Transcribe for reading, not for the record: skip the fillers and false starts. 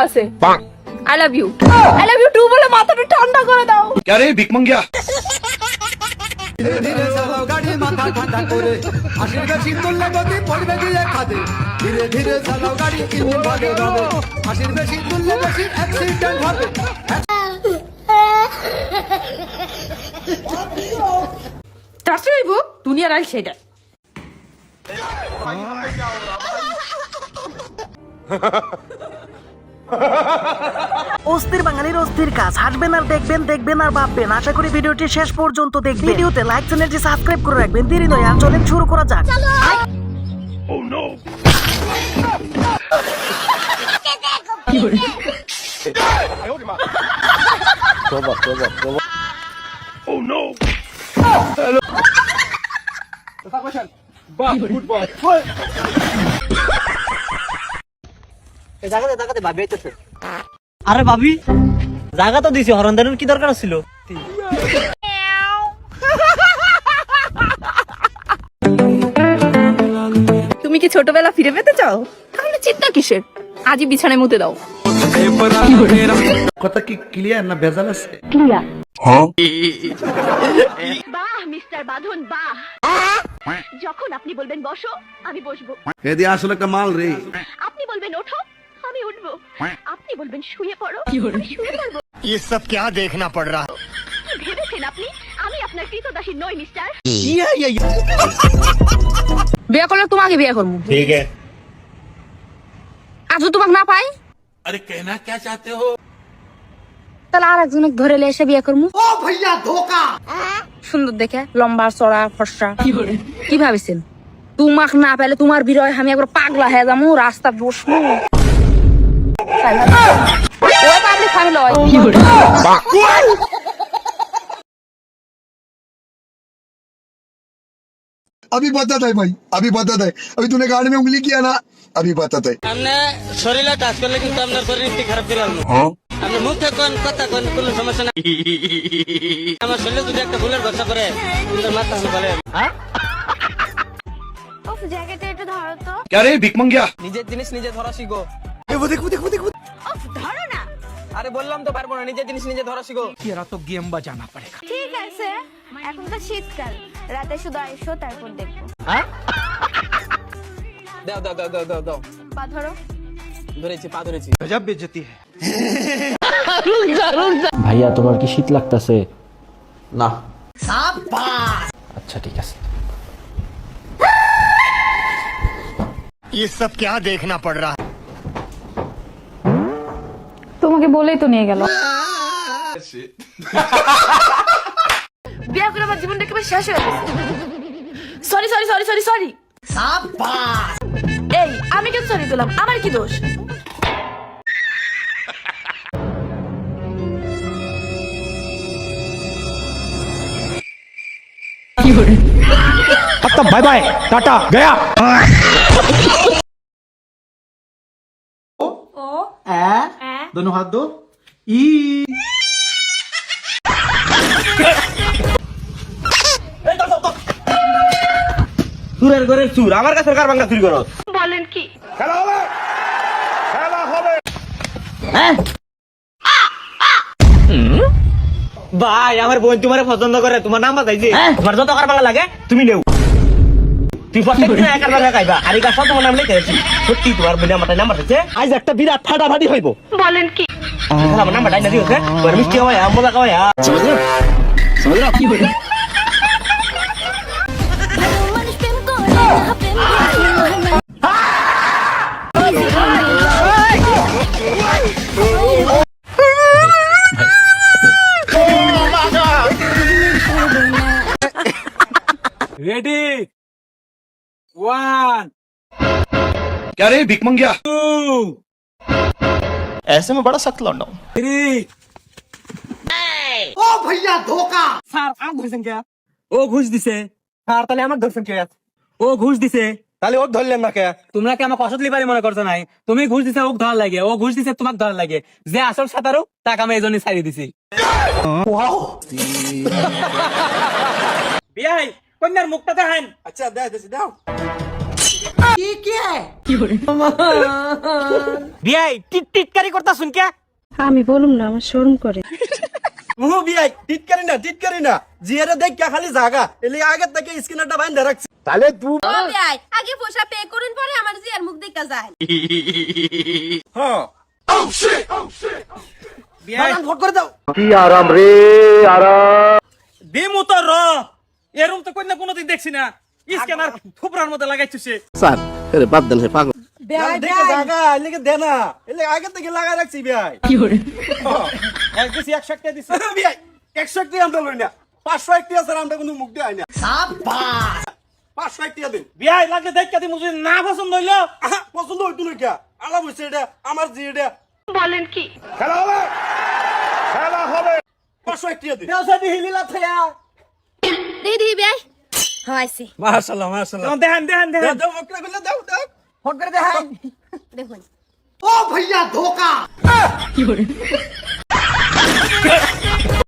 আছে I love you two বলে মাথাটা ঠান্ডা করে দাও। क्या रे भिक मंगिया ধীরে ধীরে চালাও গাড়ি মাথা ঠান্ডা করে হাসির বেশি তুললে গতি পড়বে গিয়ে খাদে ধীরে ধীরে চালাও গাড়ি ইঞ্জিন ভাগে ভাবে হাসির বেশি তুললে বেশি অ্যাক্সিডেন্ট হবে তারপরে হইব দুনিয়ার আইল সেটা অস্থির বাঙালির অস্থির কাজ হাসবেন আর দেখবেন আর ভাববেন। আশা করি ভিডিওটি শেষ পর্যন্ত দেখবেন। ভিডিওতে লাইক চ্যানেলটি সাবস্ক্রাইব করে রাখবেন। দেরি নয় আর চলেন শুরু করা যাক। আরে ভাবি জায়গা তো দিছি হরন দেনের কি দরকার ছিল? তুমি কি ছোটবেলা ফিরে পেতে চাও? তাহলে চিন্তা কিসের, আজই বিছানায় মুতে দাও। কথা কি ক্লিয়ার না ভেজাল আছে? বাহ মিস্টার বাঁধন বাহ, যখন আপনি বলবেন বসো আমি বসবো, এদি আসলে একটা মাল রে। আপনি বলবেন ওঠো আমি উঠবো, আপনি বলবেন শুয়ে পড়ো আমি শুয়ে পড়বো। ये सब क्या देखना पड़ रहा কি ভেবেছেন আপনি আমি আপনার কৃতদাসী নই মিস্টার? বিয়ে করলে তোমাকে বিয়ে করবো। ठीक है আজ তোমাকে না পাই अरे कहना क्या चाहते हो তাহলে আর একজনকে ধরে এসে বিয়ে করবো। ও ভাইয়া ধোকা, সুন্দর দেখে লম্বা চড়া ফর্সা। কি ভাবিছেন তোমাক না পেলে তোমার বিরয় আমি একবার পাগলা হয়ে যাবো, রাস্তা বসবো। ওই পাবলিক আমি লয়। अभी बताता है भाई, अभी बताता है। अभी तूने गाड़ी में उंगली किया ना, अभी बताता है। हमने শরীরে টাচ করলে কিন্তু আপনার শরীর কি খারাপ করে আনবো। আপনি মুখে কোন কথা কোন কোনো সমস্যা নাই। আমার শরীরে যদি একটা ফুলের গছা করে কিন্তু মাথা হলো বলে ওফ জ্যাকেটে একটু ধরো তো। क्या रे भिक मंगिया নিজের জিনিস নিজে ধরা শিখো। ওফ ধরো না। আরে বললাম তো পারবো না, নিজের জিনিস নিজে ধরা শিখো। ঠিক আছে এখন তো শীতকাল, রাতে শুধু আইসো তারপর দেখবো। দাও দাও দাও দাও দাও দাও পা ধরো। ধরেছি পা ধরেছি। গজব বেজতি है। ভাইয়া তোমার কি শীত লাগতেছে? না আচ্ছা ঠিক আছে। ये सब क्या देखना पड़ रहा তোমাকে বলেই তো নিয়ে গেল। বিয়ে করে আমার জীবনটা একেবারে শেষ হয়ে গেছে। Sorry sorry sorry sorry sorry. এই আমি কেন সরি দিলাম, আমার কি দোষ? अब तक बाय बाय टाटा गया। दोनों हाथ दो ई সুরের ঘরের সুর আমার কাছে সরকার বাংলা চুরি করো। বলেন কি? ভাই আমার বোন তোমারে পছন্দ করে, তোমার নাম্বার চাইছে। তোমার যত টাকা বাংলা লাগে তুমি নেও। তুই প্রত্যেকদিন একার বাংলা খাইবা আর এই কাজ তোমার নাম লিখেছি। সত্যি তোমার বোন আমার নাম্বার চাইছে। আজ একটা বিরাট ফাটাফাটি হইব। বলেন কি? আমার নাম্বার ডাইনা দিও স্যার। তোর মিষ্টি হয় মজা খাওয়াই মানুষ প্রেম করে না প্রেম रेडी 1 क्या रे भिक मंगिया 2 ऐसे में बड़ा सख्त लौंडा हूं 3 ও ভাইয়া ধোকা। স্যার আমার ধরছেন কে? ও ঘুষ দিছে। স্যার তাহলে আমার ধরছেন কে? ও ঘুষ দিছে তাহলে ও ধরলেন না কে? তোমরা কি আমাকে অসৎ লিবারি মনে করছো নাই? তুমি ঘুষ দিছে ও ধর লাগে, ও ঘুষ দিছে তোমাকে ধর লাগে। যে আসল সাঁতারু তাকে আমি এজন্যই ছাড়িয়ে দিছি। বিয়াই কন্যার মুখটা দেখেন। अच्छा दे दे दाओ বিয়াই টিটকারি করতা শুন কে আমি বলুম না আমার শরম করে ও বিয়াই টিটকারি না জিয়ারে দেখ কে খালি জাগা এলি আগে থেকে স্ক্রিনারটা বাইন্ধা রাখছি আগে পয়সা পে করুন পরে আমার জিয়ার মুখ দেখা যায় হ্যাঁ বিয়াই ফট করে দাও দিমু তো র এরম তো কইনা কোনোদিন দেখছি না স্ক্যানার থুপরার মধ্যে লাগাইছিস স্যার বাদ দেন হে পাগল দেখে জাগা এলিকে দে না এলি আগে থেকে লাগাই রাখছি বিয়াই কি করে এক দিছি 100 টাকা দিছি বিয়াই 100 টাকা আমরা লই না 500 টাকা স্যার আমরা কোনো মুখ দেই না সাবাস 500 টাকা দিন বিয়াই লাগে দেখকে দি মুজি না পছন্দ হইলো পছন্দ হইতো না কি আলাপ হইছে এটা আমার জি এটা বলেন কি 500 টাকা দিন দাও সাদি হিলিলা থায়া দিদি ভাই হইছে মাশাআল্লাহ দেন দাও ফকরা গুলো দাও ফট করে দেখাই দেখুন ओ भैया धोखा